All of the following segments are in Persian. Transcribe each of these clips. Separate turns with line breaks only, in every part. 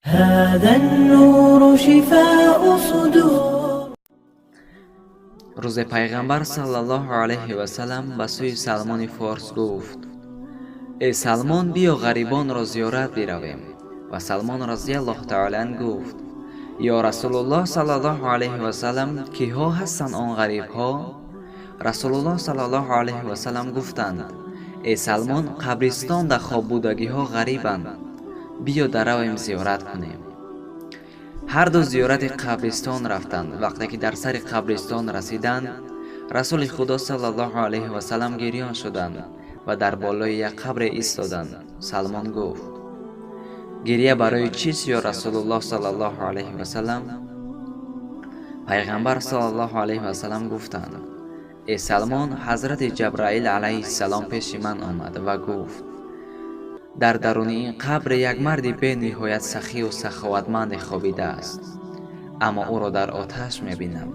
هذا النور شفاء صدور.
روز پیغمبر صلی الله علیه و سلم به سوی سلمان فارس گفت: ای سلمان، بیا غریبان را زیارت برویم. و سلمان رضی الله تعالی عنه گفت: یا رسول الله صلی الله علیه و سلم، کیها هستند آن غریب ها؟ رسول الله صلی الله علیه و سلم گفتند: ای سلمان، قبرستان در خواب بودگی ها غریبند، بیا درویم زیارت کنیم. هر دو زیارت قبرستان رفتند. وقتی که در سر قبرستان رسیدند، رسول خدا صلی الله علیه و سلم گریان شدند و در بالای یک قبر ایستادند. سلمان گفت: گریه برای چیست یا رسول الله صلی الله علیه و سلم؟ پیغمبر صلی الله علیه و سلم گفتند: ای سلمان، حضرت جبرائیل علیه السلام پیش من آمد و گفت: در درون این قبر یک مرد به نهایت سخی و سخاوتمند خوابیده است، اما او را در آتش می‌بینم.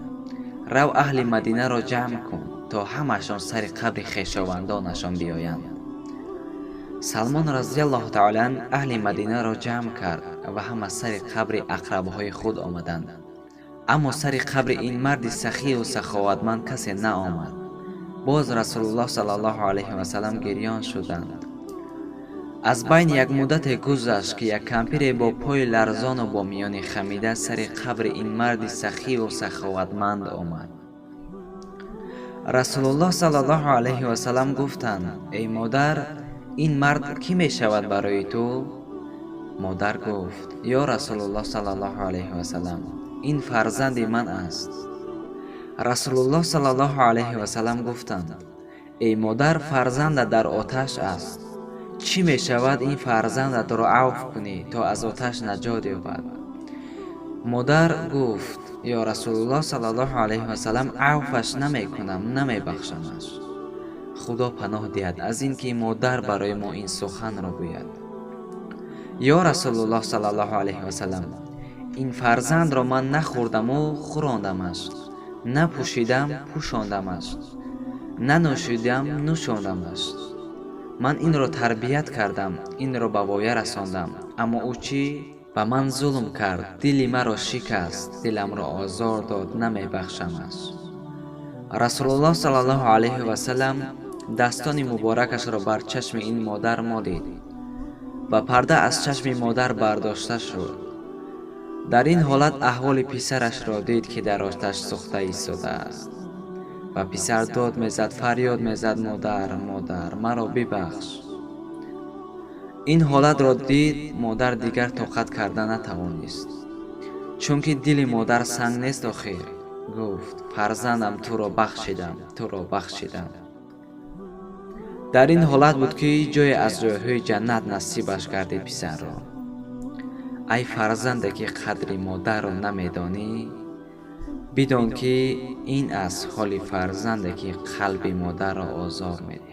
رو اهل مدینه را جمع کن تا همشان سر قبر خویشاوندانشان بیایند. سلمان رضی الله تعالی عنه اهل مدینه را جمع کرد و همه سر قبر اقربای خود آمدند، اما سر قبر این مرد سخی و سخاوتمند کسی نآمد. باز رسول الله صلی الله علیه و سلم گریان شدند. از بین یک مدت گذشت که یک کمپیر با پای لرزان و با میان خمیده سر قبر این مرد سخی و سخاوتمند آمد. رسول الله صلی الله علیه و سلم گفتند: ای مادر، این مرد کی می شود برای تو؟ مادر گفت: یا رسول الله صلی الله علیه و سلم، این فرزند من است. رسول الله صلی الله علیه و سلم گفتند: ای مادر، فرزند در آتش است. چی می شود این فرزندت را عفو کنی تا از آتش نجات یابد؟ مادر گفت: یا رسول الله صلی الله علیه و سلم، عفوش نمی کنم، نمی بخشمش. خدا پناه دهد از این که مادر برای ما این سخن را گوید. یا رسول الله صلی الله علیه و سلم، این فرزند را من نخوردم و خوراندمش، نپوشیدم پوشاندمش، ننوشیدم نوشاندمش. من این را تربیت کردم، این را به وایه رساندم، اما او چی؟ به من ظلم کرد، دل مرا شکست، دلم را آزار داد، نمی بخشمش. رسول الله صلی الله علیه و سلم دستان مبارکش را بر چشم این مادر مالید و پرده از چشم مادر برداشته شد. در این حالت احوال پسرش را دید که در آتش سوخته ایستاده است و پسر داد میزد، فریاد میزد: مادر، مادر، مرا ببخش. این حالت را دید مادر دیگر طاقت کردن نتوانست، چون که دل مادر سنگ نیست. آخر گفت: فرزندم، تو را بخشیدم، تو را بخشیدم. در این حالت بود که جای از جایهای جنت نصیبش کرده پسر را. ای فرزنده که قدر مادر را نمیدانی، بدان که این از حال فرزنده که قلب مادر را آزار می‌دهد.